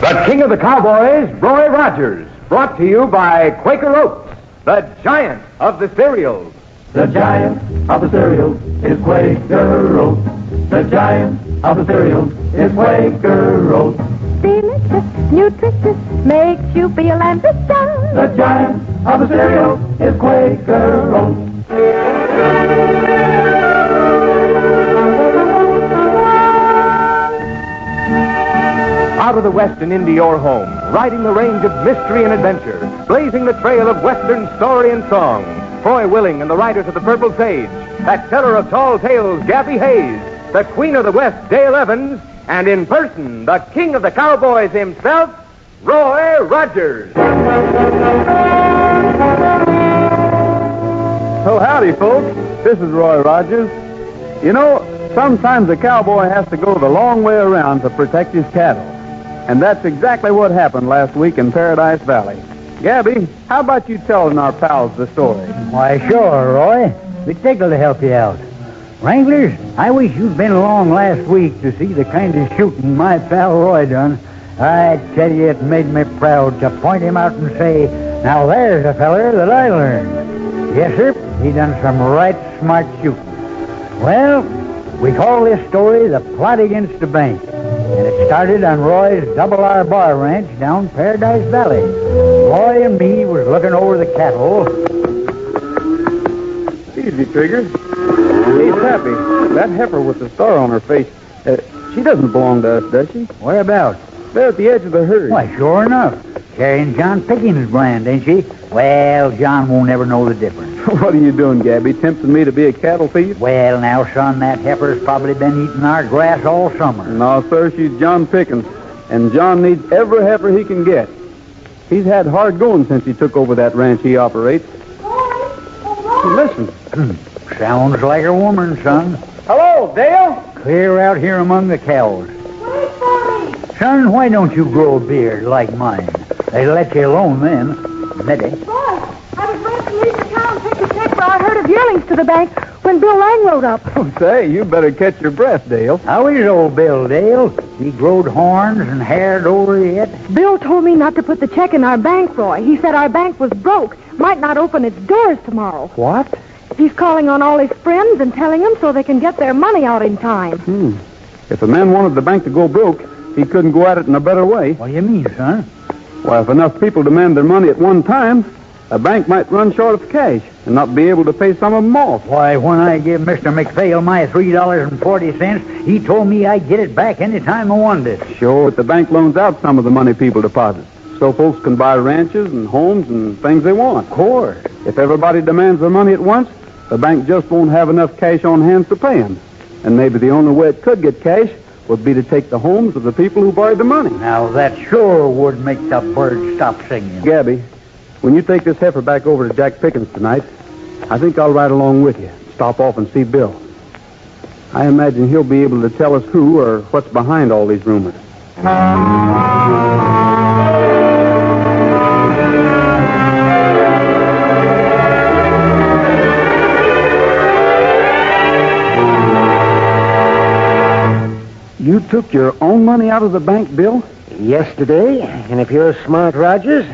The King of the Cowboys, Roy Rogers, brought to you by Quaker Oats, the giant of the cereals. The giant of the cereals is Quaker Oats. The giant of the cereals is Quaker Oats. Delicious, nutritious, makes you feel ambitious. The giant of the cereals is Quaker Oats. Out of the West and into your home, riding the range of mystery and adventure, blazing the trail of Western story and song. Foy Willing and the Riders of the Purple Sage, that teller of tall tales, Gabby Hayes, the Queen of the West, Dale Evans, and in person, the King of the Cowboys himself, Roy Rogers. So howdy, folks. This is Roy Rogers. You know, sometimes a cowboy has to go the long way around to protect his cattle. And that's exactly what happened last week in Paradise Valley. Gabby, how about you telling our pals the story? Why, sure, Roy. Be tickled to help you out. Wranglers, I wish you'd been along last week to see the kind of shooting my pal Roy done. I tell you, it made me proud to point him out and say, now there's a feller that I learned. Yes, sir, he done some right smart shooting. Well, we call this story The Plot Against the Bank. And it started on Roy's Double R Bar Ranch down Paradise Valley. Roy and me was looking over the cattle. Easy, Trigger. Hey, Pappy, that heifer with the star on her face, she doesn't belong to us, does she? Whereabouts? There at the edge of the herd. Why, sure enough. Carrying John Pickens' brand, ain't she? Well, John won't ever know the difference. What are you doing, Gabby? Tempting me to be a cattle thief? Well, now, son, that heifer's probably been eating our grass all summer. No, sir, she's John Pickens. And John needs every heifer he can get. He's had hard going since he took over that ranch he operates. Listen. Sounds like a woman, son. Hello, Dale. Clear out here among the cows. Wait for me. Son, why don't you grow a beard like mine? They let you alone then. Maybe. Boy, I was going to leave the town and pick a check where I heard of yearlings to the bank when Bill Lang rode up. Oh, say, you better catch your breath, Dale. How is old Bill, Dale? He growed horns and haired over yet? Bill told me not to put the check in our bank, Roy. He said our bank was broke, might not open its doors tomorrow. What? He's calling on all his friends and telling them so they can get their money out in time. If a man wanted the bank to go broke, he couldn't go at it in a better way. What do you mean, son? Why, if enough people demand their money at one time, a bank might run short of cash and not be able to pay some of them off. Why, when I gave Mr. McPhail my $3.40, he told me I'd get it back any time I wanted it. Sure, but the bank loans out some of the money people deposit, so folks can buy ranches and homes and things they want. Of course. If everybody demands their money at once, the bank just won't have enough cash on hand to pay them. And maybe the only way it could get cash would be to take the homes of the people who borrowed the money. Now, that sure would make the birds stop singing. Gabby, when you take this heifer back over to Jack Pickens tonight, I think I'll ride along with you. Stop off and see Bill. I imagine he'll be able to tell us who or what's behind all these rumors. You took your own money out of the bank, Bill? Yesterday, and if you're smart, Rogers,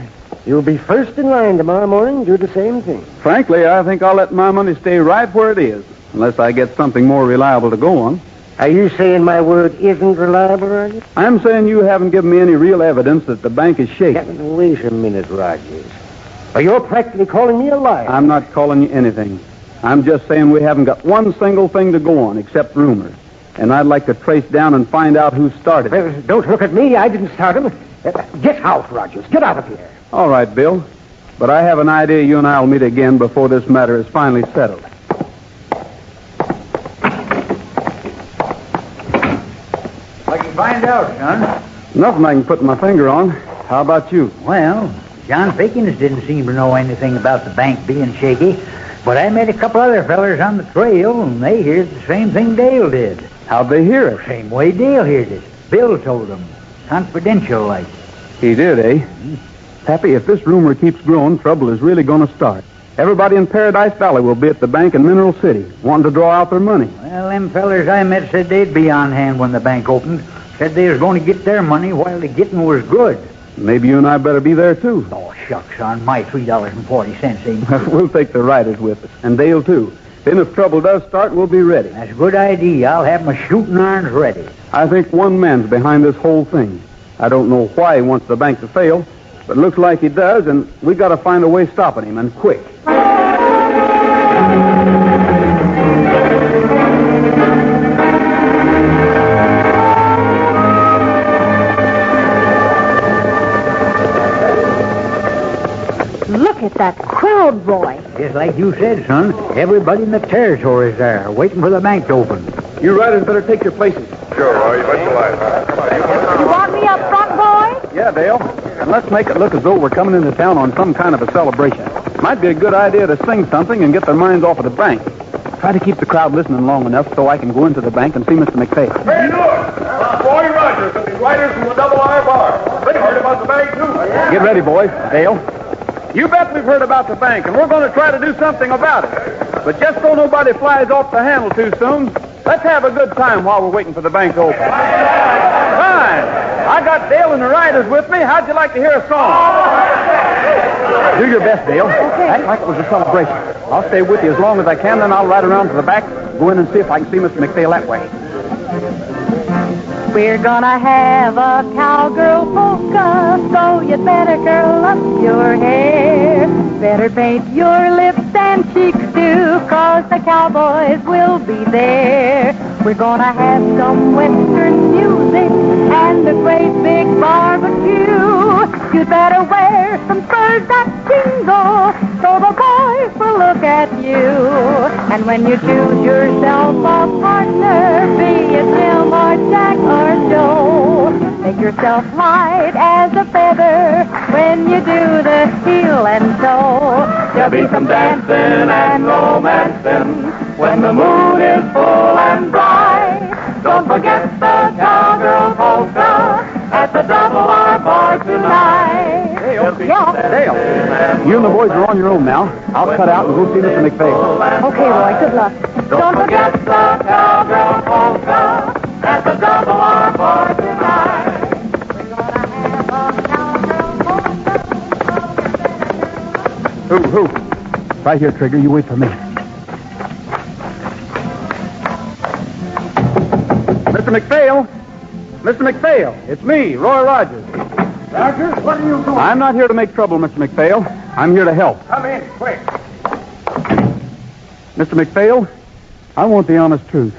you'll be first in line tomorrow morning to do the same thing. Frankly, I think I'll let my money stay right where it is, unless I get something more reliable to go on. Are you saying my word isn't reliable, Rogers? I'm saying you haven't given me any real evidence that the bank is shaking. Wait a minute, Rogers. Well, you're practically calling me a liar. I'm not calling you anything. I'm just saying we haven't got one single thing to go on except rumors. And I'd like to trace down and find out who started it. Well, don't look at me. I didn't start him. Get out, Rogers. Get out of here. All right, Bill. But I have an idea you and I will meet again before this matter is finally settled. What can you find out, son? Nothing I can put my finger on. How about you? Well, John Pickens didn't seem to know anything about the bank being shaky, but I met a couple other fellers on the trail, and they heard the same thing Dale did. How'd they hear it? Same way Dale heard it. Bill told them. Confidential, like. He did, eh? Pappy, if this rumor keeps growing, trouble is really going to start. Everybody in Paradise Valley will be at the bank in Mineral City, wanting to draw out their money. Well, them fellers I met said they'd be on hand when the bank opened. Said they was going to get their money while the getting was good. Maybe you and I better be there, too. Oh, shucks, on my $3.40 ain't. We'll take the riders with us, and Dale, too. Then if trouble does start, we'll be ready. That's a good idea. I'll have my shooting irons ready. I think one man's behind this whole thing. I don't know why he wants the bank to fail, but it looks like he does, and we got to find a way stopping him, and quick. Look at that crowd, Roy. Just like you said, son. Everybody in the territory is there, waiting for the bank to open. You riders better take your places. Sure, Roy. You bet your life. You want me up front, boy? Yeah, Dale. And let's make it look as though we're coming into town on some kind of a celebration. Might be a good idea to sing something and get their minds off of the bank. Try to keep the crowd listening long enough so I can go into the bank and see Mr. McPhail. Hey, look! Roy Rogers and the riders from the Double R Bar. They heard about the bank, too. Get ready, boys. Dale. You bet we've heard about the bank, and we're going to try to do something about it. But just so nobody flies off the handle too soon, let's have a good time while we're waiting for the bank to open. Fine. I got Dale and the riders with me. How'd you like to hear a song? Do your best, Dale. Okay. Act like it was a celebration. I'll stay with you as long as I can, then I'll ride around to the back, go in and see if I can see Mr. McPhail that way. We're gonna have a cowgirl polka, so you'd better curl up your hair. Better paint your lips and cheeks too, 'cause the cowboys will be there. We're gonna have some western music and a great big barbecue. You'd better wear some spurs that jingle, so the boys will look at you. And when you choose yourself a partner, be it Tim or Jack or Joe, make yourself light as a feather when you do the heel and toe. There'll be some dancing and romancing when the moon is full and bright. Don't forget the cowgirl polka at the Double R Bar tonight. Dale, you and the boys are on your own now. I'll cut out and go see Mr. McPhail. Okay, Roy, good luck. Don't forget the cowgirl polka at the Double R Bar tonight. Who? Right here, Trigger. You wait for me. Mr. McPhail! Mr. McPhail! It's me, Roy Rogers. Rogers, what are you doing? I'm not here to make trouble, Mr. McPhail. I'm here to help. Come in, quick. Mr. McPhail, I want the honest truth.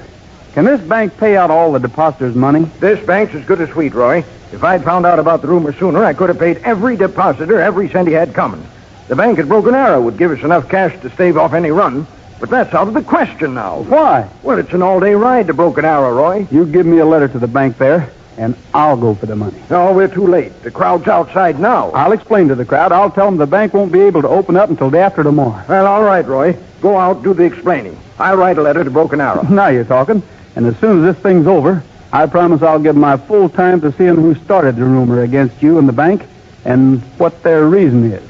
Can this bank pay out all the depositors' money? This bank's as good as sweet, Roy. If I'd found out about the rumor sooner, I could have paid every depositor every cent he had coming. The bank at Broken Arrow would give us enough cash to stave off any run, but that's out of the question now. Why? Well, it's an all-day ride to Broken Arrow, Roy. You give me a letter to the bank there, and I'll go for the money. No, we're too late. The crowd's outside now. I'll explain to the crowd. I'll tell them the bank won't be able to open up until day after tomorrow. Well, all right, Roy. Go out, do the explaining. I'll write a letter to Broken Arrow. Now you're talking. And as soon as this thing's over, I promise I'll give my full time to seeing who started the rumor against you and the bank and what their reason is.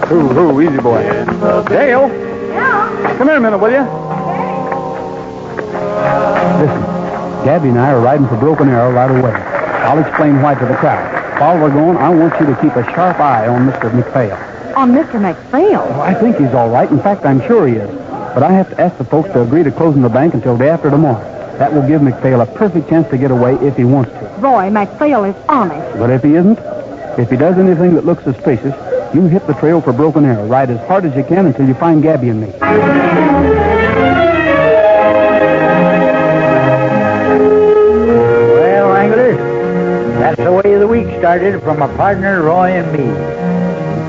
Who, easy boy. Dale? Yeah. Come here a minute, will you? Listen, Gabby and I are riding for Broken Arrow right away. I'll explain why to the crowd. While we're going, I want you to keep a sharp eye on Mr. McPhail. On Mr. McPhail? Oh, I think he's all right. In fact, I'm sure he is. But I have to ask the folks to agree to closing the bank until day after tomorrow. That will give McPhail a perfect chance to get away if he wants to. Roy, McPhail is honest. But if he isn't, if he does anything that looks suspicious, you hit the trail for Broken Arrow. Ride as hard as you can until you find Gabby and me. Well, Anglers, that's the way the week started from my partner, Roy, and me.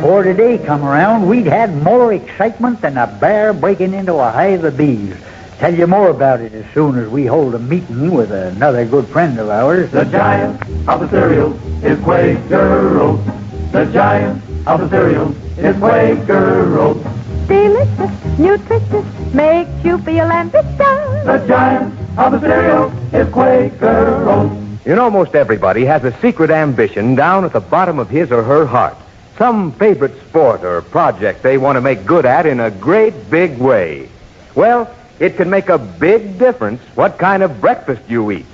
Before today come around, we'd had more excitement than a bear breaking into a hive of bees. Tell you more about it as soon as we hold a meeting with another good friend of ours. The giant of the cereal is Quaker Oats. The giant of the cereal is Quaker Oats. Delicious, nutritious, makes you feel ambitious. The giant of the cereal is Quaker Oats. You know, most everybody has a secret ambition down at the bottom of his or her heart. Some favorite sport or project they want to make good at in a great big way. Well, it can make a big difference what kind of breakfast you eat.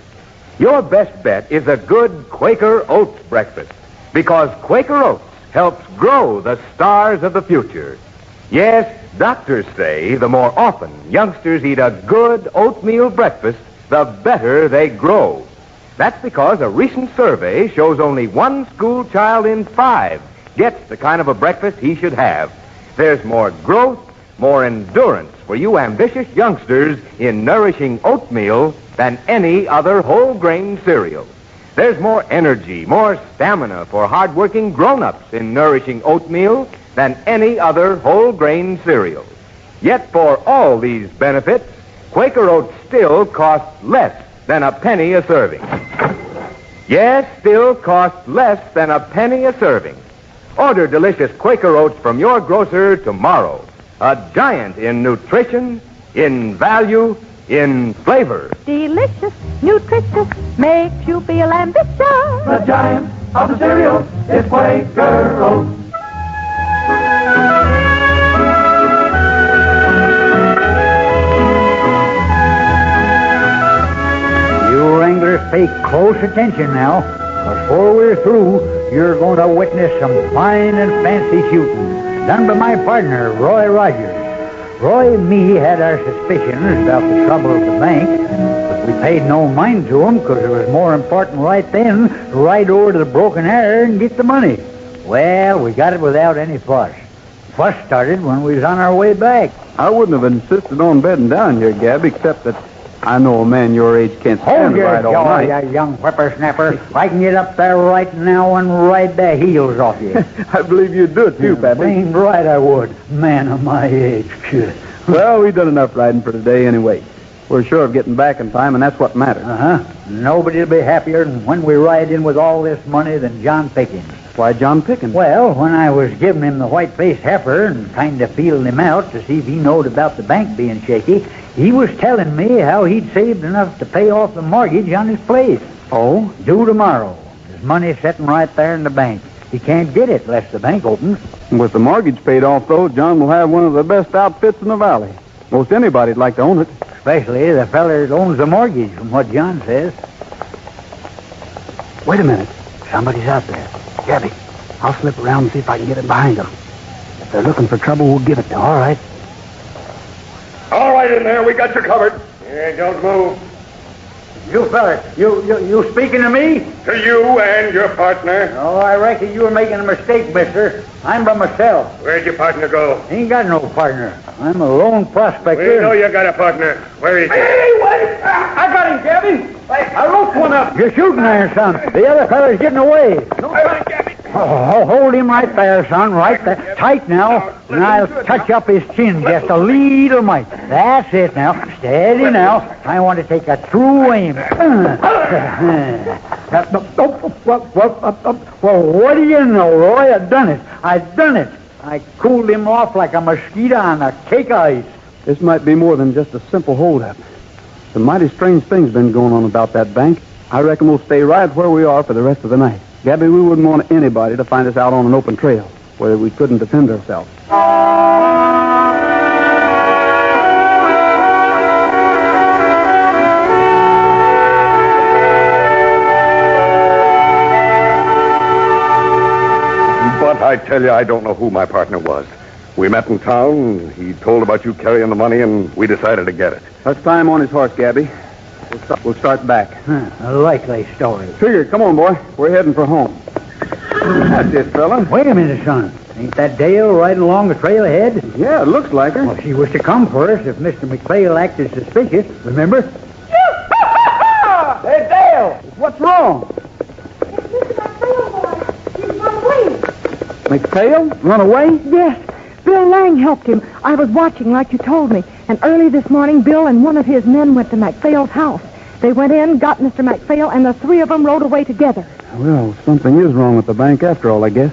Your best bet is a good Quaker Oats breakfast, because Quaker Oats helps grow the stars of the future. Yes, doctors say the more often youngsters eat a good oatmeal breakfast, the better they grow. That's because a recent survey shows only one school child in 5 gets the kind of a breakfast he should have. There's more growth, more endurance for you ambitious youngsters in nourishing oatmeal than any other whole grain cereal. There's more energy, more stamina for hard-working grown-ups in nourishing oatmeal than any other whole grain cereal. Yet for all these benefits, Quaker Oats still costs less than a penny a serving. Yes, still costs less than a penny a serving. Order delicious Quaker Oats from your grocer tomorrow. A giant in nutrition, in value, in flavor. Delicious, nutritious, makes you feel ambitious. The giant of the cereal is Quaker Oats. You wranglers pay close attention now, because before we're through, you're going to witness some fine and fancy shooting done by my partner, Roy Rogers. Roy and me had our suspicions about the trouble at the bank, but we paid no mind to them because it was more important right then to ride over to the Broken Arrow and get the money. Well, we got it without any fuss. Fuss started when we was on our way back. I wouldn't have insisted on bedding down here, Gabby, except that I know a man your age can't stand Hold to your ride all jaw, night. you young whippersnapper. I can get up there right now and ride the heels off you. I believe you'd do it, too, Pappy. Ain't right I would. Man of my age. Well, we've done enough riding for today anyway. We're sure of getting back in time, and that's what matters. Nobody'll be happier than when we ride in with all this money than John Pickens. Why, John Pickens? Well, when I was giving him the white-faced heifer and kind of feeling him out to see if he knowed about the bank being shaky, he was telling me how he'd saved enough to pay off the mortgage on his place. Oh? Due tomorrow. His money's sitting right there in the bank. He can't get it unless the bank opens. With the mortgage paid off, though, John will have one of the best outfits in the valley. Most anybody'd like to own it. Especially the feller that owns the mortgage, from what John says. Wait a minute. Somebody's out there. Gabby, I'll slip around and see if I can get it behind them. If they're looking for trouble, we'll give it to them. All right. All right in there. We got you covered. Yeah, don't move. You feller, you speaking to me? To you and your partner. Oh, I reckon you were making a mistake, mister. I'm by myself. Where'd your partner go? Ain't got no partner. I'm a lone prospector. We know you got a partner. Where is he? Hey, wait! I got him, Gabby. I rope one up. You're shooting there, son. The other feller's getting away. Oh, hold him right there, son, right there. Tight now, and I'll touch up his chin just a little mite. That's it now. Steady now. I want to take a true aim. Well, what do you know, Roy? I've done it. I cooled him off like a mosquito on a cake of ice. This might be more than just a simple holdup. Some mighty strange things been going on about that bank. I reckon we'll stay right where we are for the rest of the night. Gabby, we wouldn't want anybody to find us out on an open trail where we couldn't defend ourselves. But I tell you, I don't know who my partner was. We met in town, he told about you carrying the money, and we decided to get it. Let's tie him on his horse, Gabby. We'll start back. A likely story. Trigger, come on, boy. We're heading for home. That's it, fella. Wait a minute, son. Ain't that Dale riding along the trail ahead? Yeah, it looks like her. Well, she was to come for us if Mr. McPhail acted suspicious, remember? Hey, Dale! What's wrong? McPhail? Run away? Yes. Bill Lang helped him. I was watching like you told me. And early this morning, Bill and one of his men went to McPhail's house. They went in, got Mr. McPhail, and the three of them rode away together. Well, something is wrong with the bank after all, I guess.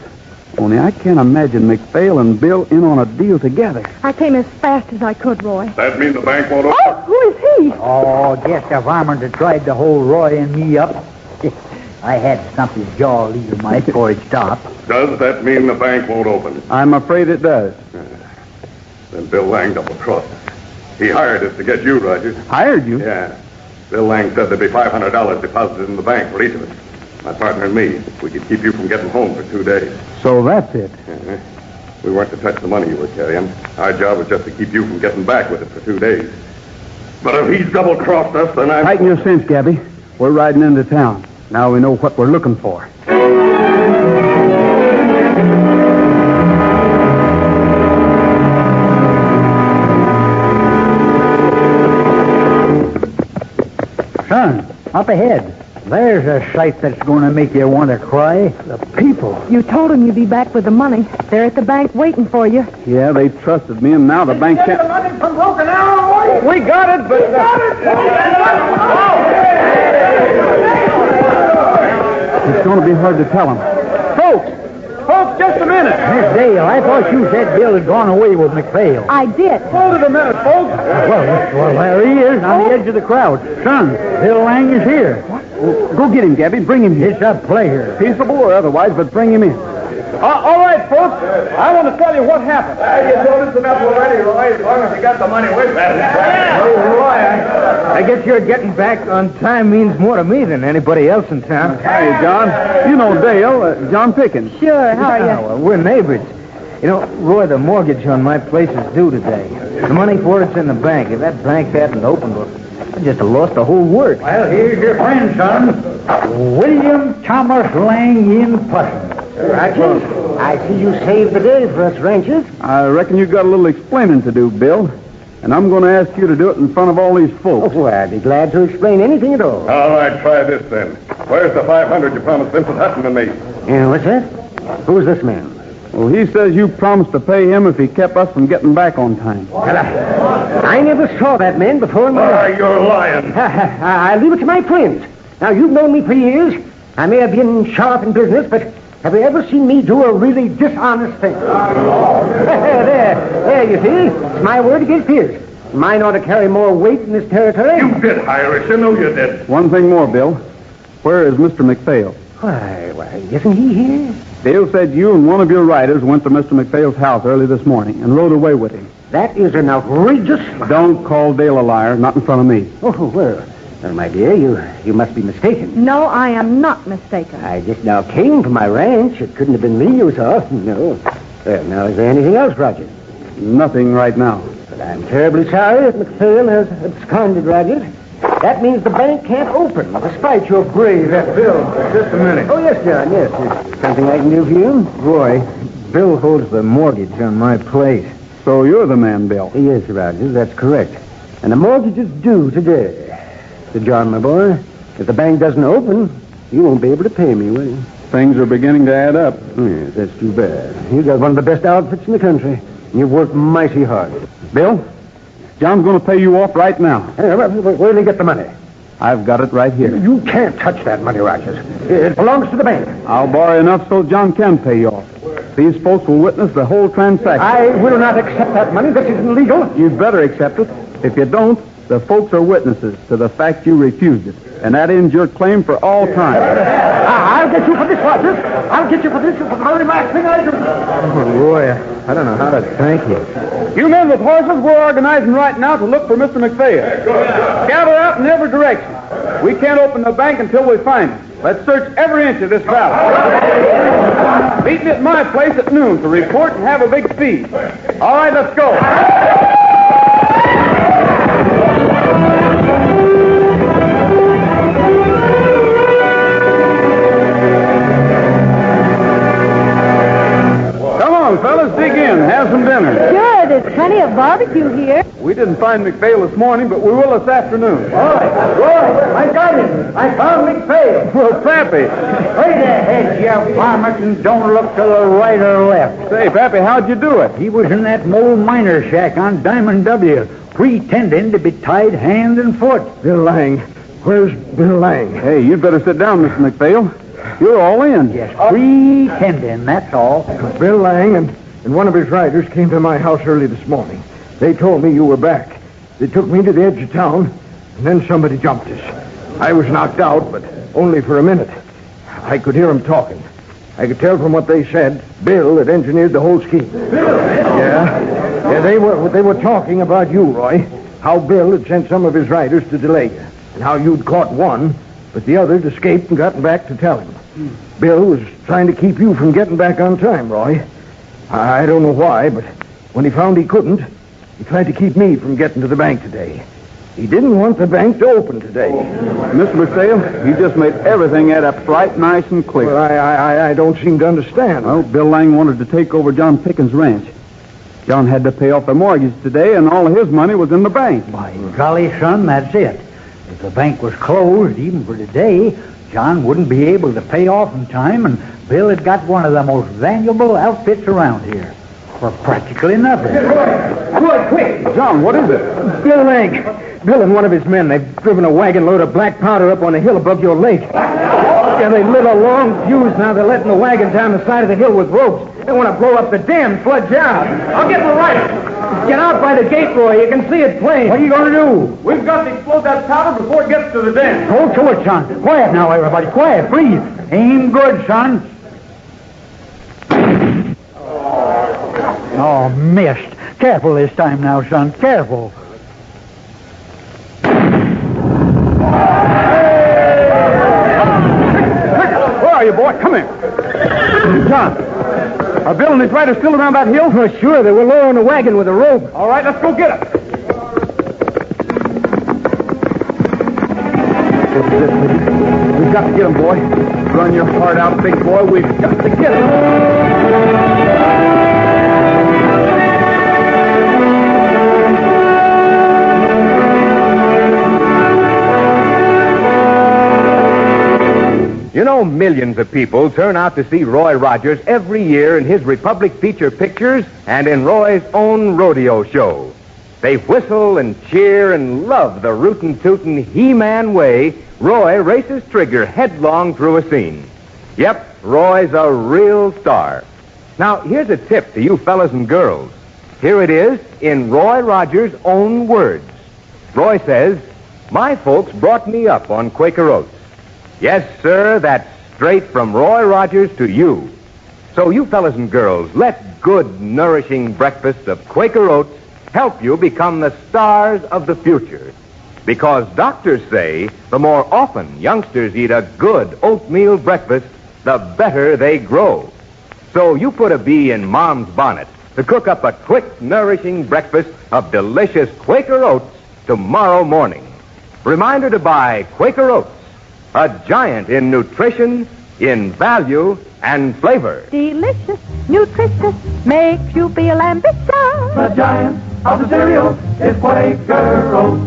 Only I can't imagine McPhail and Bill in on a deal together. I came as fast as I could, Roy. That means the bank won't open? Oh, who is he? Oh, just a varmint that tried to hold Roy and me up. I had to stump his jaw a little mite before it stopped. Does that mean the bank won't open? I'm afraid it does. Then Bill Lang double-crossed us. He hired us to get you, Rogers. Hired you? Yeah. Bill Lang said there'd be $500 deposited in the bank for each of us. My partner and me. We could keep you from getting home for 2 days. So that's it. Uh-huh. We weren't to touch the money you were carrying. Our job was just to keep you from getting back with it for 2 days. But if he's double-crossed us, then I'm... Tighten your cinch, Gabby. We're riding into town. Now we know what we're looking for. Son, up ahead. There's a sight that's going to make you want to cry. The people. You told them you'd be back with the money. They're at the bank waiting for you. Yeah, they trusted me, and now the bank can't... money from Broken Arrow, boy? We got it, but... It's going to be hard to tell them. Folks, just a minute. Miss Dale, I thought you said Bill had gone away with McPhail. I did. Hold it a minute, folks. Well, there he is on the edge of the crowd. Son, Bill Lang is here. Go get him, Gabby. Bring him here. It's a pleasure. Peaceable or otherwise, but bring him in. All right, folks. I want to tell you what happened. You told us enough already, Roy, as long as you got the money with you. I guess your getting back on time means more to me than anybody else in town. Hey, John. You know Dale, John Pickens. Sure, how are you? Well, we're neighbors. You know, Roy, the mortgage on my place is due today. The money for it's in the bank. If that bank hadn't opened, well, I just have lost the whole work. Well, here's your friend, son. William Thomas Lang in Putnam. Rogers, I see you saved the day for us ranchers. I reckon you got a little explaining to do, Bill. And I'm going to ask you to do it in front of all these folks. Oh, I'd be glad to explain anything at all. All right, try this then. Where's the $500 you promised Vincent Hutton and me? What's that? Who's this man? Well, he says you promised to pay him if he kept us from getting back on time. Well, I never saw that man before in my life. You're lying. I leave it to my friends. Now, you've known me for years. I may have been sharp in business, but have you ever seen me do a really dishonest thing? There, you see? It's my word against his. Mine ought to carry more weight in this territory. You did hire us. You know you did. One thing more, Bill. Where is Mr. McPhail? Why, isn't he here? Dale said you and one of your riders went to Mr. McPhail's house early this morning and rode away with him. That is an outrageous... Don't call Dale a liar, not in front of me. Oh, well, my dear, you must be mistaken. No, I am not mistaken. I just now came from my ranch. It couldn't have been me you saw. No. Well, now, is there anything else, Roger? Nothing right now. But I'm terribly sorry that McPhail has absconded, Rogers. That means the bank can't open, despite your brave Bill. Just a minute. Oh, yes, John, yes. There's something I can do for you? Roy, Bill holds the mortgage on my place. So you're the man, Bill. Yes, Rogers, that's correct. And the mortgage is due today. So, John, my boy, if the bank doesn't open, you won't be able to pay me, will you? Things are beginning to add up. Yes, that's too bad. You got one of the best outfits in the country. And you've worked mighty hard. Bill, John's going to pay you off right now. Where do you get the money? I've got it right here. You can't touch that money, Rogers. It belongs to the bank. I'll borrow enough so John can pay you off. These folks will witness the whole transaction. I will not accept that money. This isn't legal. You'd better accept it. If you don't, the folks are witnesses to the fact you refused it. And that ends your claim for all time. I'll get you for this, Rogers. I'll get you for this. It's the very last thing I do. Oh, Roy, I don't know how to thank you. You men with horses, we're organizing right now to look for Mr. McPhail. Scatter out in every direction. We can't open the bank until we find him. Let's search every inch of this valley. Meet me at my place at noon to report and have a big feed. All right, let's go. Come on, fellas, dig in. Have some dinner. Sure, there's plenty of barbecue here. We didn't find McPhail this morning, but we will this afternoon. Roy, I got him. I found McPhail. Well, Pappy. Straight ahead, you varmint, and don't look to the right or left. Say, Pappy, how'd you do it? He was in that mole miner shack on Diamond W, pretending to be tied hand and foot. Bill Lang. Where's Bill Lang? Hey, you'd better sit down, Mr. McPhail. you're all in. Yes, pretending, that's all. Bill Lang and one of his riders came to my house early this morning. They told me you were back. They took me to the edge of town, and then somebody jumped us. I was knocked out, but only for a minute. I could hear them talking. I could tell from what they said, Bill had engineered the whole scheme. Bill? Yeah, they were talking about you, Roy. How Bill had sent some of his riders to delay you, and how you'd caught one, but the others escaped and gotten back to tell him. Bill was trying to keep you from getting back on time, Roy. I don't know why, but when he found he couldn't, he tried to keep me from getting to the bank today. He didn't want the bank to open today. Mr. McPhail, you just made everything add up right nice and clear. Well, I don't seem to understand. Well, Bill Lang wanted to take over John Pickens' ranch. John had to pay off the mortgage today, and all of his money was in the bank. By golly, son, that's it. If the bank was closed, even for today, John wouldn't be able to pay off in time, and Bill had got one of the most valuable outfits around here for practically nothing. Roy, quick! John, what is it? Bill Lang. Bill and one of his men, they've driven a wagon load of black powder up on the hill above your lake. Yeah, they lit a long fuse. Now they're letting the wagon down the side of the hill with ropes. They want to blow up the dam, flood you out. I'll get the right. Get out by the gate, Roy. You can see it plain. What are you going to do? We've got to explode that powder before it gets to the dam. Hold to it, son. Quiet now, everybody. Quiet. Breathe. Aim good, son. Oh, missed. Careful this time now, son. Careful. Where are you, boy? Come here. John, are Bill and his riders still around that hill? Oh, sure. They were lowering the wagon with a rope. All right, let's go get it. We've got to get him, boy. Run your heart out, big boy. We've got to get him. You know, millions of people turn out to see Roy Rogers every year in his Republic feature pictures and in Roy's own rodeo show. They whistle and cheer and love the rootin' tootin' He-Man way Roy races Trigger headlong through a scene. Yep, Roy's a real star. Now, here's a tip to you fellas and girls. Here it is in Roy Rogers' own words. Roy says, "My folks brought me up on Quaker Oats." Yes, sir, that's straight from Roy Rogers to you. So you fellas and girls, let good, nourishing breakfasts of Quaker Oats help you become the stars of the future. Because doctors say the more often youngsters eat a good oatmeal breakfast, the better they grow. So you put a bee in Mom's bonnet to cook up a quick, nourishing breakfast of delicious Quaker Oats tomorrow morning. Reminder to buy Quaker Oats, a giant in nutrition, in value, and flavor. Delicious, nutritious, makes you feel ambitious. The giant of the cereal is Quaker Oats.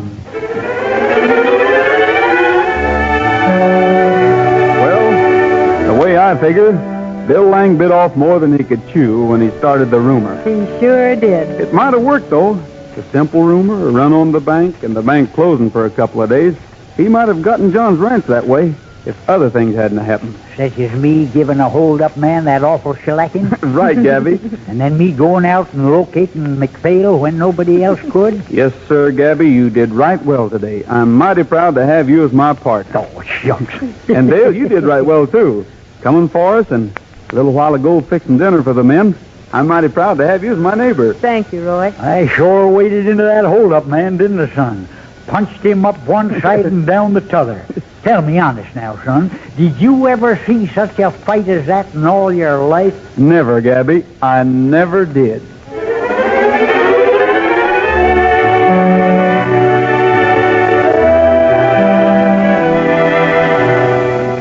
Well, the way I figured, Bill Lang bit off more than he could chew when he started the rumor. He sure did. It might have worked, though. A simple rumor, a run on the bank, and the bank closing for a couple of days. He might have gotten John's ranch that way if other things hadn't happened. Such as me giving a hold-up man that awful shellacking. Right, Gabby. And then me going out and locating McPhail when nobody else could. Yes, sir, Gabby, you did right well today. I'm mighty proud to have you as my partner. Oh, shucks. And Dale, you did right well, too. Coming for us and a little while ago fixing dinner for the men. I'm mighty proud to have you as my neighbor. Thank you, Roy. I sure waded into that hold-up man, didn't I, son? Punched him up one side and down the t'other. Tell me honest now, son. Did you ever see such a fight as that in all your life? Never, Gabby. I never did.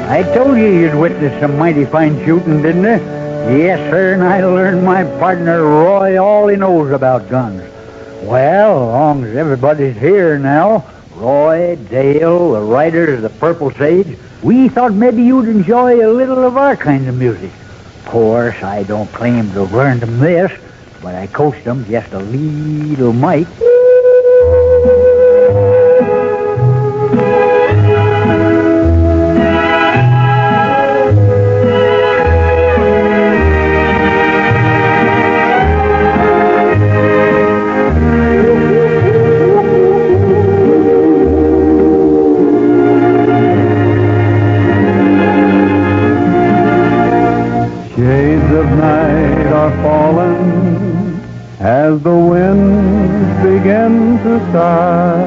I told you you'd witness some mighty fine shooting, didn't I? Yes, sir, and I learned my partner Roy all he knows about guns. Well, as long as everybody's here now, Roy, Dale, the riders of the Purple Sage, we thought maybe you'd enjoy a little of our kind of music. Of course, I don't claim to have learned them this, but I coached them just a little mite. as the winds begin to sigh,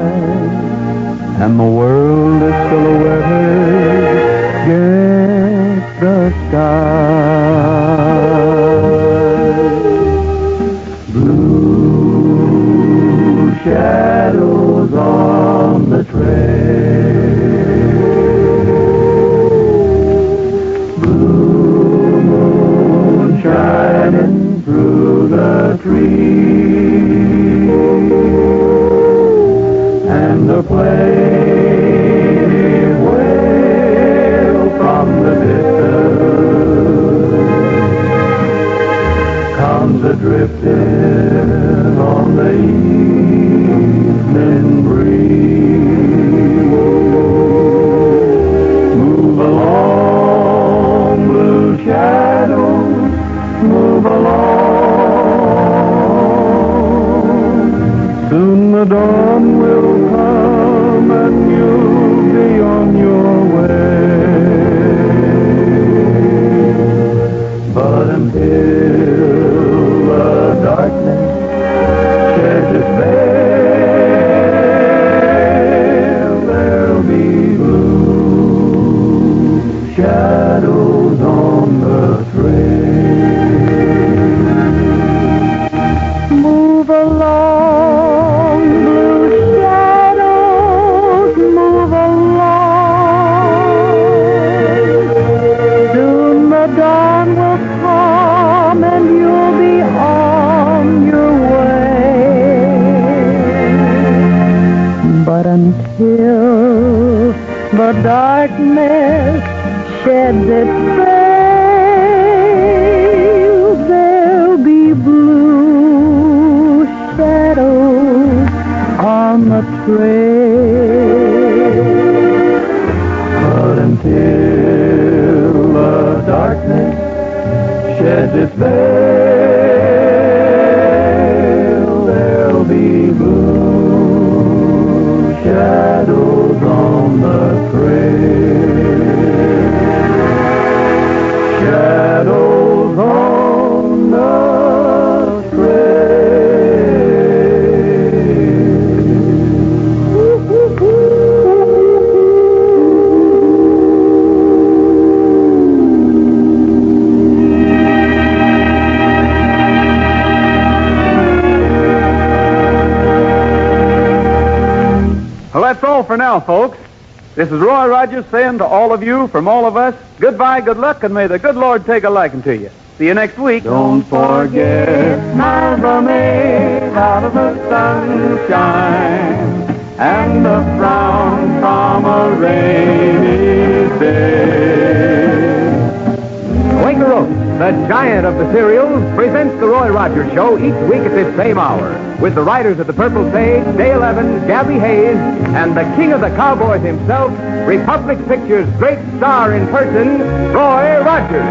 and the world is silhouetted against the sky. Blue shadows on the trail, blue moon shining through the trees, and the plaintive wail from the distance comes a-drifting on the evening breeze. Move along, blue shadows, move along. Soon the dawn will come and you'll be on your way. But until the darkness sheds its veil, there'll be blue shadows on the trail. Move along, blue shadows, move along. Soon the dawn will come and you'll be on your way. But until the darkness sheds its veil, there'll be blue shadows on the trail. But until the darkness sheds its veil, there'll be blue shadows on the trail. Shadows on the Well, that's all for now, folks. This is Roy Rogers saying to all of you, from all of us, goodbye, good luck, and may the good Lord take a liking to you. See you next week. Don't forget smiles are made out of the sunshine and the frown from a rainy day. Quaker Oats, the giant of the cereals, presents the Roy Rogers Show each week at this same hour, with the writers of the Purple Sage, Dale Evans, Gabby Hayes, and the king of the Cowboys himself, Republic Pictures' great star in person, Roy Rogers.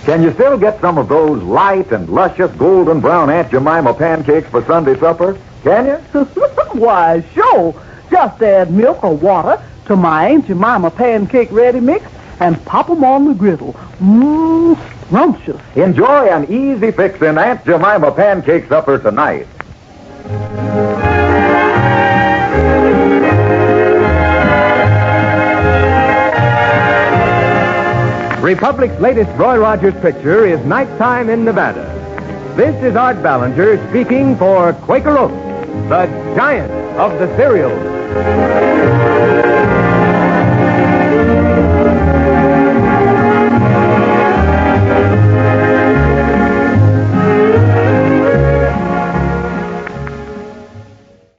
Can you still get some of those light and luscious golden brown Aunt Jemima pancakes for Sunday supper? Can you? Why, sure. Just add milk or water to my Aunt Jemima pancake ready mix and pop 'em on the griddle. Scrumptious. Enjoy an easy fixin' Aunt Jemima pancake supper tonight. Republic's latest Roy Rogers picture is Nighttime in Nevada. This is Art Ballinger speaking for Quaker Oats, the giant of the cereals.